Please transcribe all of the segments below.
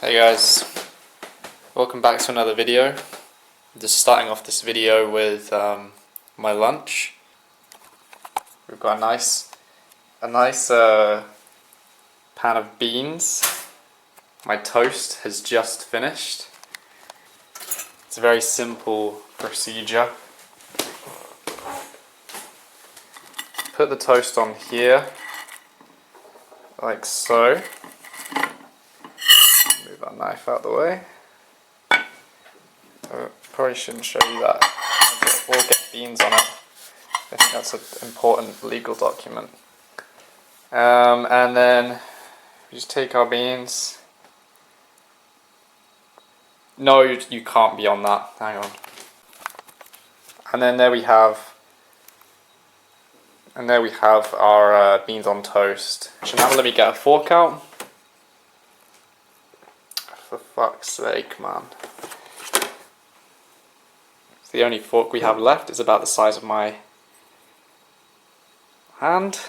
Hey guys, welcome back to another video. Just starting off this video with my lunch. We've got a nice pan of beans. My toast has just finished. It's a very simple procedure. Put the toast on here, like so. Move that knife out of the way. Probably shouldn't show you that. We'll get beans on it. I think that's an important legal document. And then we just take our beans. No, you can't be on that. Hang on. And then there we have. And there we have our beans on toast. So now let me get a fork out. For fuck's sake, man. It's the only fork we have left. It's about the size of my hand.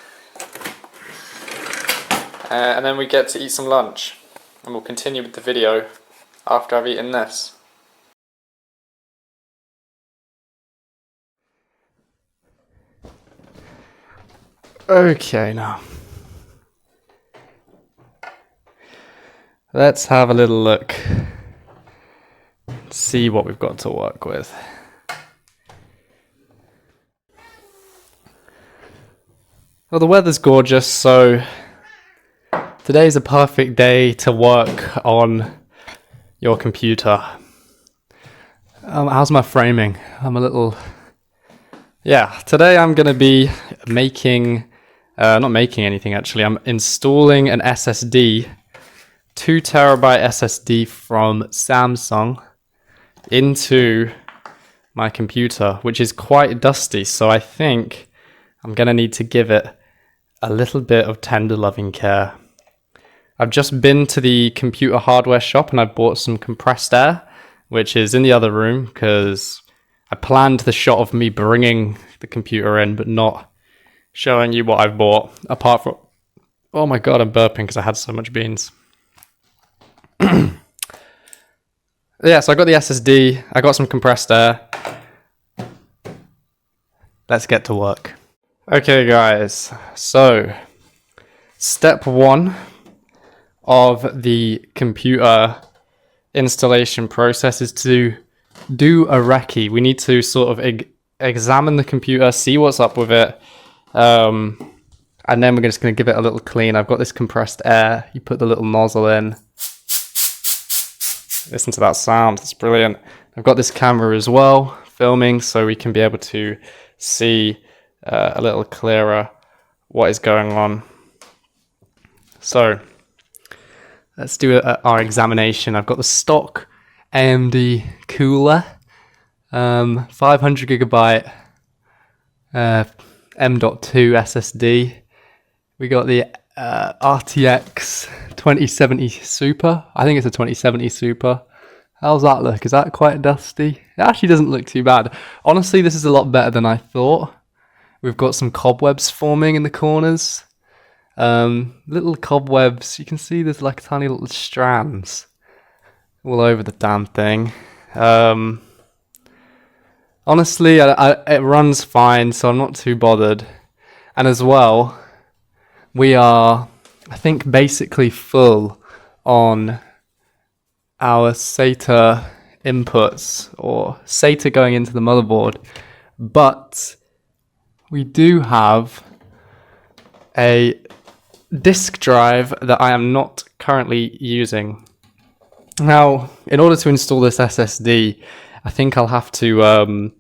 And then we get to eat some lunch. And we'll continue with the video after I've eaten this. Okay, now. Let's have a little look. See what we've got to work with. Well, the weather's gorgeous, so today's a perfect day to work on your computer. How's my framing? I'm a little... Yeah, today I'm going to be making... not making anything actually, I'm installing an SSD, 2 terabyte SSD from Samsung into my computer, which is quite dusty, so I think I'm going to need to give it a little bit of tender loving care. I've just been to the computer hardware shop and I bought some compressed air, which is in the other room because I planned the shot of me bringing the computer in but not showing you what I've bought, apart from... Oh my god, I'm burping because I had so much beans. Yeah, so I got the SSD, I got some compressed air. Let's get to work. Okay guys, so step 1 of the computer installation process is to do a recce. We need to sort of examine the computer, see what's up with it, and then we're just going to give it a little clean. I've got this compressed air, you put the little nozzle in. Listen to that sound, it's brilliant. I've got this camera as well, filming, so we can be able to see a little clearer what is going on. So, let's do our examination. I've got the stock AMD cooler, 500 gigabyte M.2 SSD. We got the RTX 2070 Super. I think it's a 2070 Super. How's that look? Is that quite dusty? It actually doesn't look too bad. Honestly, this is a lot better than I thought. We've got some cobwebs forming in the corners. Little cobwebs. You can see there's like tiny little strands all over the damn thing. Honestly, it runs fine, so I'm not too bothered. And as well, we are, I think, basically full on our SATA inputs, or SATA going into the motherboard. But we do have a disk drive that I am not currently using. Now, in order to install this SSD, I think I'll have to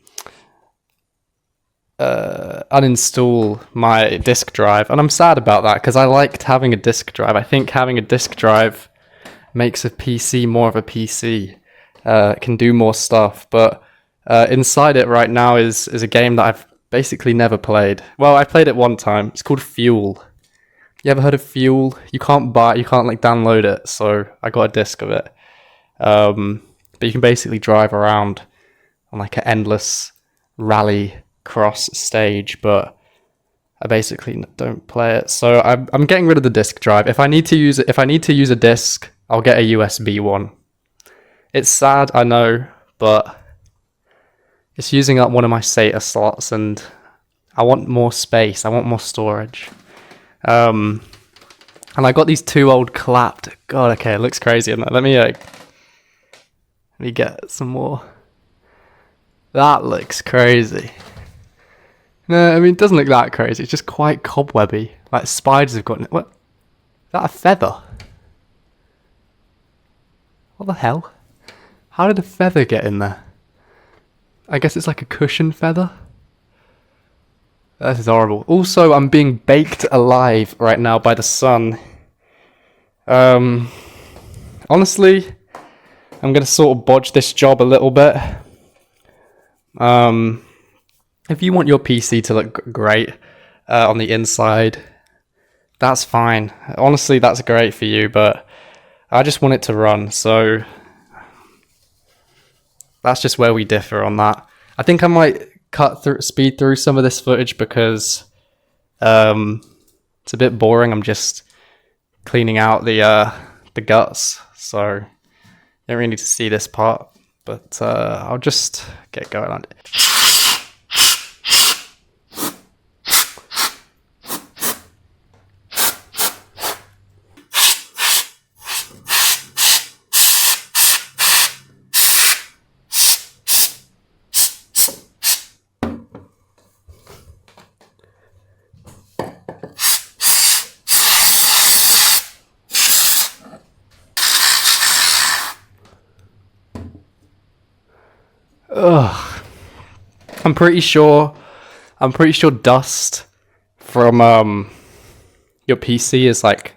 uninstall my disk drive, and I'm sad about that because I liked having a disk drive. I think having a disk drive makes a PC more of a PC. It can do more stuff, but inside it right now is a game that I've basically never played. Well, I played it one time. It's called Fuel. You ever heard of Fuel? You can't like download it, so I got a disc of it. But you can basically drive around on like an endless rally cross stage, but I basically don't play it. So I'm getting rid of the disk drive. If I need to use a disk, I'll get a USB one. It's sad, I know, but it's using up one of my SATA slots, and I want more space. I want more storage. And I got these two old clapped. God, okay, it looks crazy. Let me get some more. That looks crazy. No, I mean, it doesn't look that crazy. It's just quite cobwebby. Like spiders have gotten it. What? Is that a feather? What the hell? How did a feather get in there? I guess it's like a cushion feather. This is horrible. Also, I'm being baked alive right now by the sun. Honestly, I'm going to sort of bodge this job a little bit. If you want your PC to look great on the inside, that's fine. Honestly, that's great for you, but I just want it to run, so that's just where we differ on that. I think I might speed through some of this footage because it's a bit boring. I'm just cleaning out the guts, so you don't really need to see this part, but I'll just get going on it. Ugh. I'm pretty sure dust from your PC is like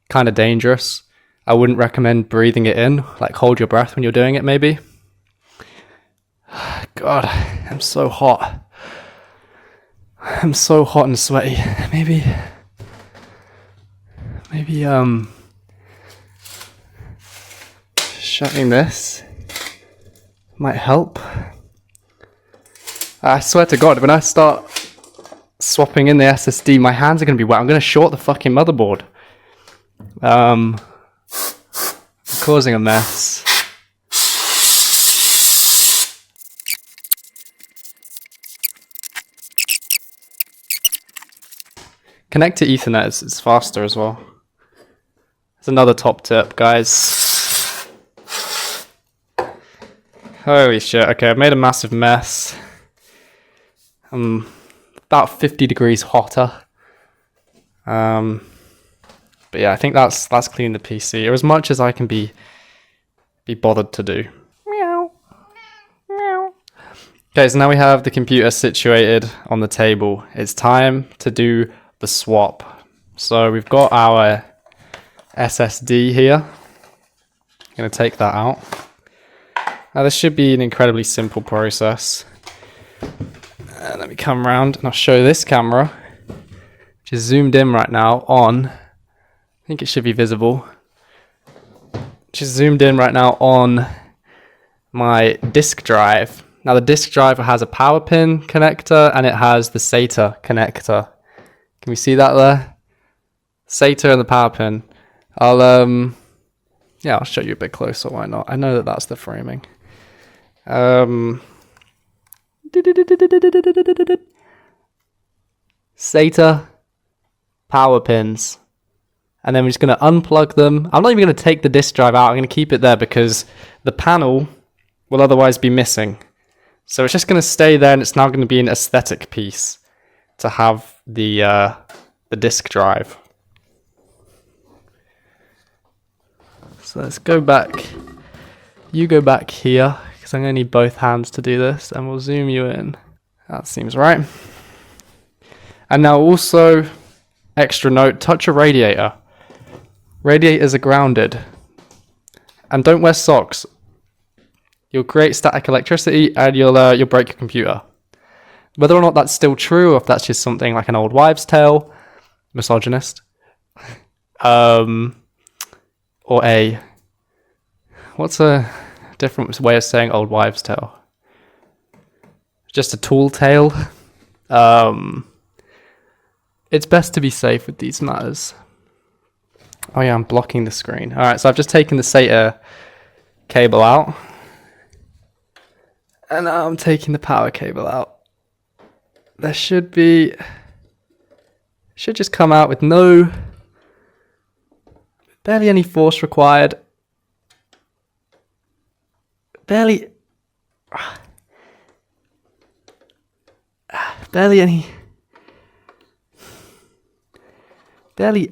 kind of dangerous. I wouldn't recommend breathing it in. Like, hold your breath when you're doing it, maybe. God, I'm so hot. I'm so hot and sweaty. Maybe shutting this might help. I swear to God, when I start swapping in the SSD, my hands are going to be wet. I'm going to short the fucking motherboard. I'm causing a mess. Connect to Ethernet, it's faster as well. It's another top tip, guys. Holy shit, okay, I've made a massive mess. I'm about 50 degrees hotter. But yeah, I think that's cleaned the PC, or as much as I can be bothered to do. Meow. Meow. Okay, so now we have the computer situated on the table. It's time to do the swap. So we've got our SSD here. I'm going to take that out. Now this should be an incredibly simple process. Let me come around and I'll show this camera, which is zoomed in right now on, I think it should be visible, which is zoomed in right now on my disk drive. Now the disk drive has a power pin connector and it has the SATA connector. Can we see that there? SATA and the power pin. I'll show you a bit closer, why not? I know that that's the framing. SATA power pins, and then we're just going to unplug them. I'm not even going to take the disk drive out. I'm going to keep it there because the panel will otherwise be missing. So it's just going to stay there, and it's now going to be an aesthetic piece to have the disk drive. So let's go back. You go back here, because I'm going to need both hands to do this, and we'll zoom you in. That seems right. And now also, extra note, touch a radiator. Radiators are grounded. And don't wear socks. You'll create static electricity and you'll break your computer. Whether or not that's still true, or if that's just something like an old wives' tale, misogynist, or what's a different way of saying old wives' tale? Just a tall tale. It's best to be safe with these matters. Oh yeah, I'm blocking the screen. Alright, so I've just taken the SATA cable out. And now I'm taking the power cable out. There should just come out with barely any force required. Barely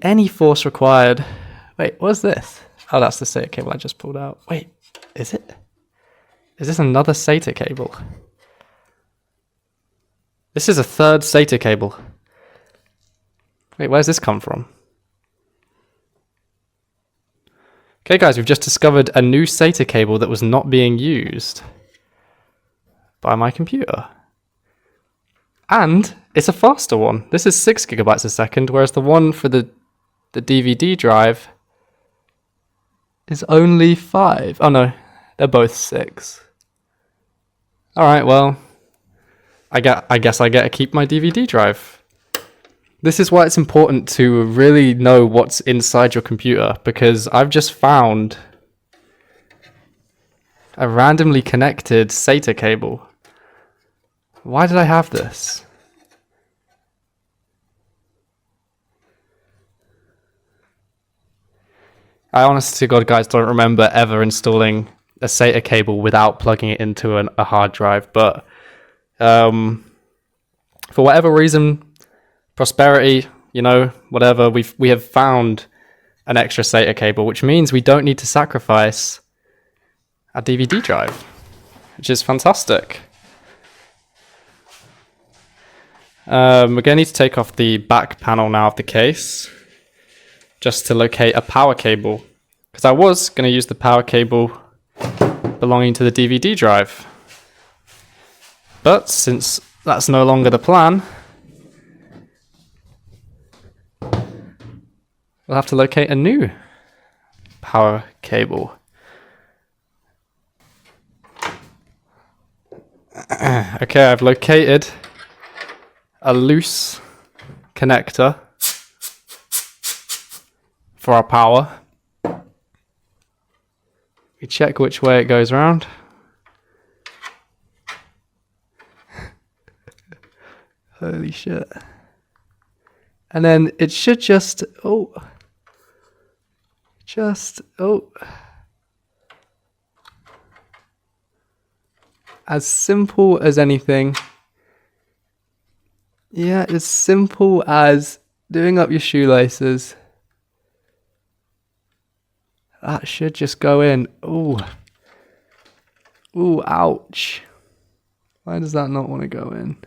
any force required. Wait, what's this? Oh, that's the SATA cable I just pulled out. Wait, is it? Is this another SATA cable? This is a third SATA cable. Wait, where's this come from? Okay guys, we've just discovered a new SATA cable that was not being used by my computer. And it's a faster one. This is 6 gigabytes a second, whereas the one for the DVD drive is only 5. Oh no, they're both 6. Alright, well, I guess I get to keep my DVD drive. This is why it's important to really know what's inside your computer, because I've just found a randomly connected SATA cable. Why did I have this? I honestly to God, guys, don't remember ever installing a SATA cable without plugging it into a hard drive, but for whatever reason, prosperity, you know, whatever, we have found an extra SATA cable, which means we don't need to sacrifice a DVD drive, which is fantastic. We're going to need to take off the back panel now of the case, just to locate a power cable, because I was going to use the power cable belonging to the DVD drive. But since that's no longer the plan, we'll have to locate a new power cable. Okay, I've located a loose connector for our power. We check which way it goes around. Holy shit. And then it should just, as simple as anything. Yeah, as simple as doing up your shoelaces. That should just go in. Ooh, ouch. Why does that not want to go in?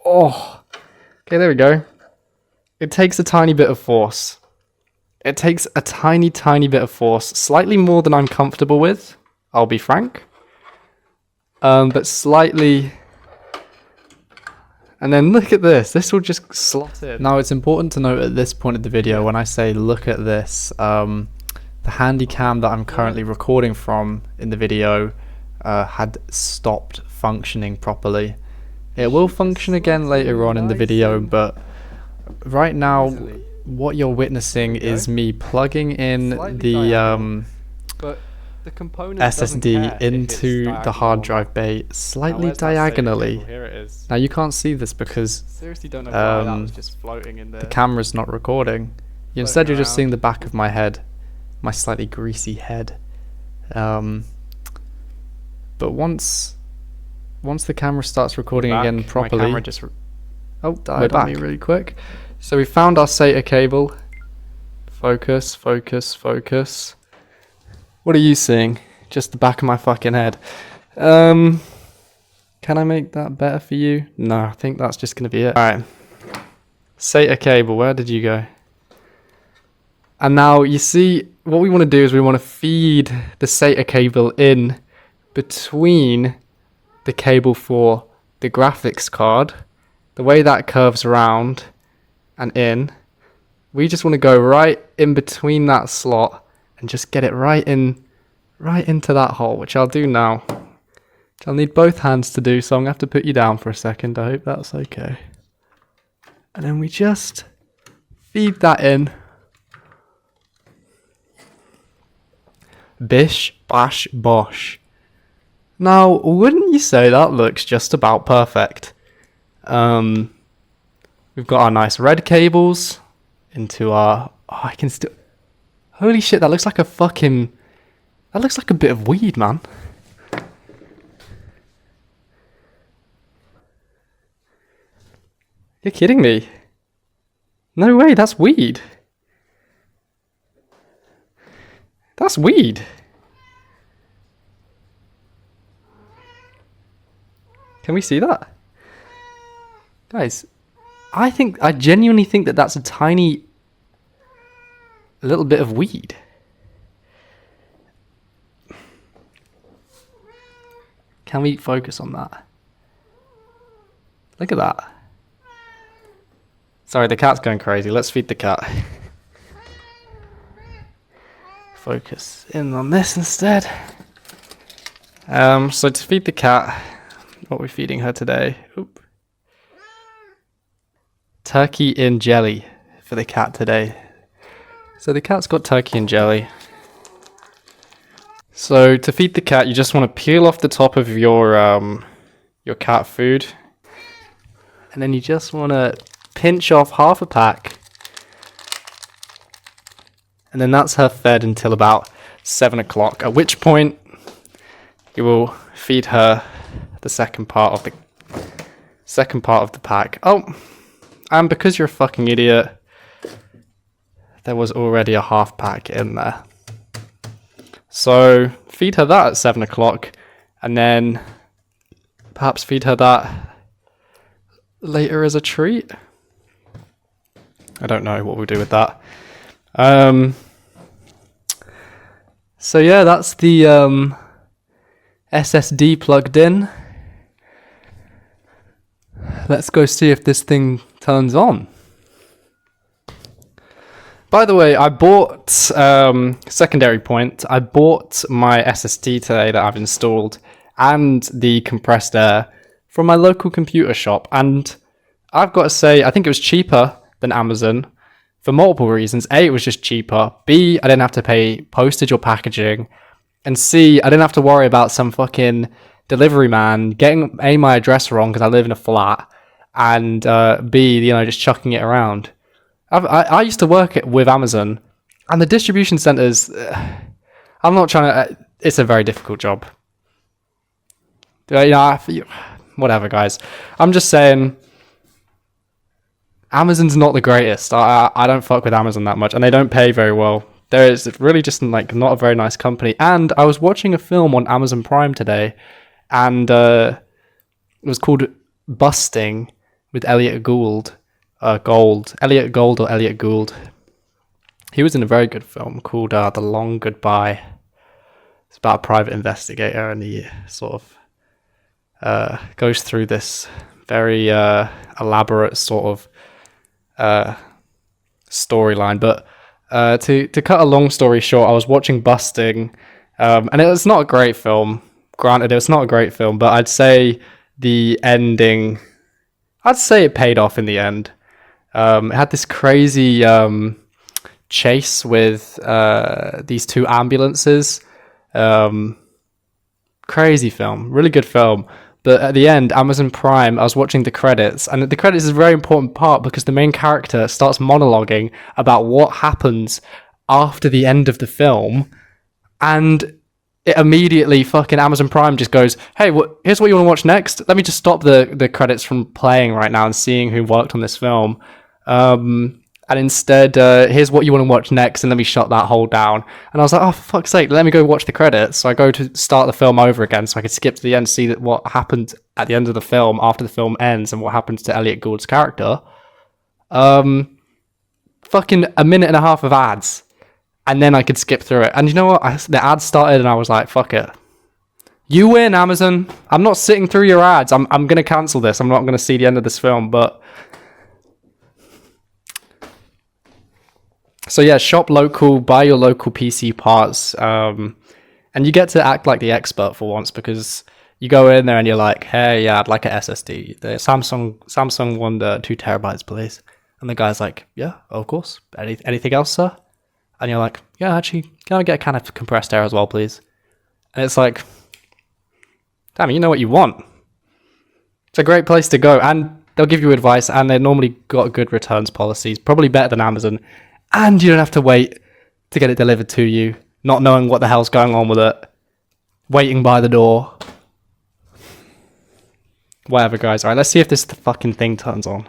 Oh, okay, there we go. It takes a tiny bit of force. It takes a tiny bit of force. Slightly more than I'm comfortable with, I'll be frank. But slightly. And then look at this. This will just slot in. Now, it's important to note at this point of the video, when I say look at this, the handy cam that I'm currently recording from in the video had stopped functioning properly. It will function again later on in the video, but right now what you're witnessing is me plugging in the SSD into the hard drive bay slightly diagonally. Now you can't see this because the camera's not recording. Instead you're just seeing the back of my head, my slightly greasy head. But once the camera starts recording again properly, we're back really quick. So we found our SATA cable. Focus. What are you seeing? Just the back of my fucking head. Can I make that better for you? No, I think that's just gonna be it. Alright. SATA cable, where did you go? And now you see, what we want to do is we want to feed the SATA cable in between the cable for the graphics card. The way that curves around and in, we just want to go right in between that slot and just get it right into that hole, which I'll do now. I'll need both hands to do, so I'm going to have to put you down for a second. I hope that's okay. And then we just feed that in. Bish, bash, bosh. Now, wouldn't you say that looks just about perfect? We've got our nice red cables into our... Oh, I can still... Holy shit, that looks like a fucking... That looks like a bit of weed, man. You're kidding me. No way, that's weed. That's weed. Can we see that? Guys, I genuinely think that that's a tiny little bit of weed. Can we focus on that? Look at that. Sorry, the cat's going crazy. Let's feed the cat. Focus in on this instead. So to feed the cat, what are we feeding her today? Oop. Turkey in jelly for the cat today. So the cat's got turkey and jelly. So to feed the cat, you just want to peel off the top of your cat food, and then you just want to pinch off half a pack, and then that's her fed until about 7 o'clock. At which point you will feed her the second part of the pack. Oh, and because you're a fucking idiot, there was already a half pack in there. So feed her that at 7 o'clock, and then perhaps feed her that later as a treat. I don't know what we'll do with that. So yeah, that's the SSD plugged in. Let's go see if this thing turns on. By the way, I bought, secondary point, I bought my SSD today that I've installed and the compressed air from my local computer shop. And I've got to say, I think it was cheaper than Amazon for multiple reasons. A, it was just cheaper. B, I didn't have to pay postage or packaging. And C, I didn't have to worry about some fucking delivery man getting A, my address wrong because I live in a flat, and B, just chucking it around. I used to work with Amazon, and the distribution centers, I'm not trying to, it's a very difficult job. Whatever, guys. I'm just saying, Amazon's not the greatest. I don't fuck with Amazon that much, and they don't pay very well. It's really just not a very nice company. And I was watching a film on Amazon Prime today, and it was called Busting with Elliot Gould. Elliot Gould or Elliot Gould. He was in a very good film called The Long Goodbye. It's about a private investigator, and he sort of goes through this very elaborate sort of storyline. But to cut a long story short, I was watching Busting, and it's not a great film. Granted, it's not a great film, but I'd say the ending, I'd say it paid off in the end. It had this crazy chase with these two ambulances. Crazy film, really good film. But at the end, Amazon Prime, I was watching the credits, and the credits is a very important part because the main character starts monologuing about what happens after the end of the film, and it immediately fucking Amazon Prime just goes, hey, here's what you want to watch next. Let me just stop the credits from playing right now and seeing who worked on this film. And instead, here's what you want to watch next, and let me shut that hole down. And I was like, oh, for fuck's sake, let me go watch the credits. So I go to start the film over again so I could skip to the end, see what happened at the end of the film after the film ends and what happens to Elliot Gould's character. Fucking a minute and a half of ads. And then I could skip through it. And you know what? The ads started and I was like, fuck it. You win, Amazon. I'm not sitting through your ads. I'm going to cancel this. I'm not going to see the end of this film. But so yeah, shop local, buy your local PC parts. And you get to act like the expert for once, because you go in there and you're like, hey, yeah, I'd like an SSD. The Samsung one, 2 terabytes, please. And the guy's like, yeah, of course. Anything else, sir? And you're like, yeah, actually, can I get a can of compressed air as well, please? And it's like, damn, you know what you want. It's a great place to go, and they'll give you advice, and they've normally got good returns policies, probably better than Amazon, and you don't have to wait to get it delivered to you, not knowing what the hell's going on with it, waiting by the door. Whatever, guys. Alright, let's see if this fucking thing turns on.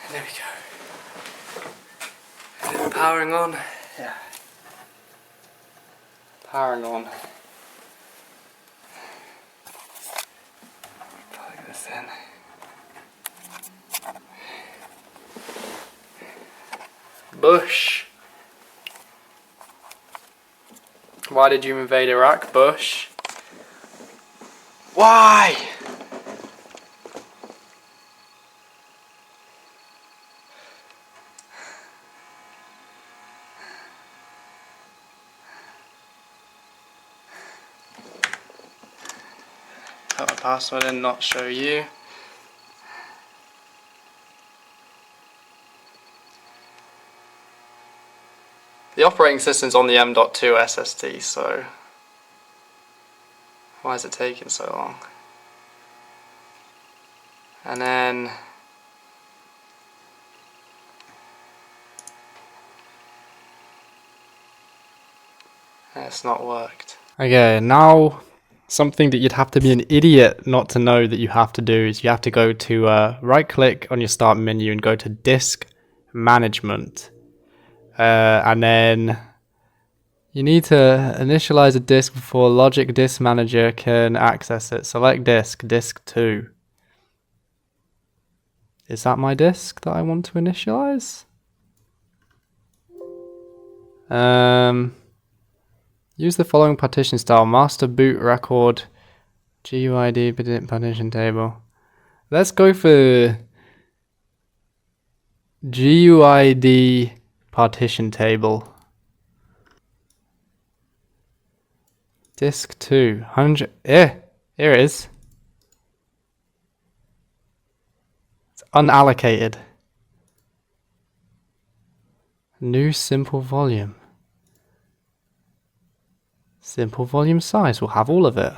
There we go. Is it powering on? Yeah. Powering on. Plug this in. Bush. Why did you invade Iraq, Bush? Why? Put my password in, not show you. The operating system's on the M.2 SSD, so why is it taking so long? And then it's not worked. Okay, now something that you'd have to be an idiot not to know that you have to do is you have to go to right click on your start menu and go to disk management. And then you need to initialize a disk before Logic Disk Manager can access it. Select disk 2. Is that my disk that I want to initialize? Use the following partition style: master boot record, GUID partition table. Let's go for GUID partition table. Disk 2, 100. Here it is. It's unallocated. New simple volume. Simple volume size. We'll have all of it.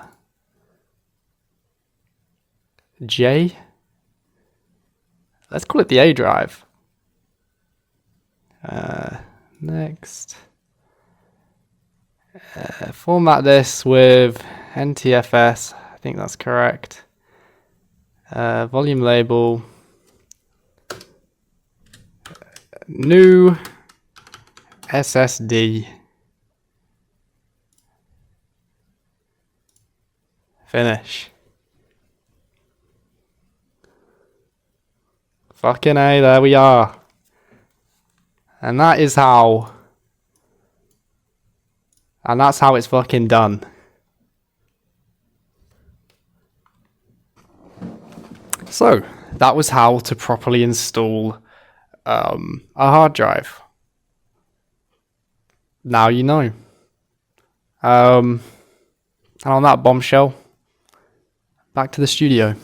J. Let's call it the A drive. Next. Format this with NTFS. I think that's correct. Volume label. New SSD. Finish. Fucking A, there we are. And that is how. And that's how it's fucking done. So, that was how to properly install a hard drive. Now you know. And on that bombshell, back to the studio.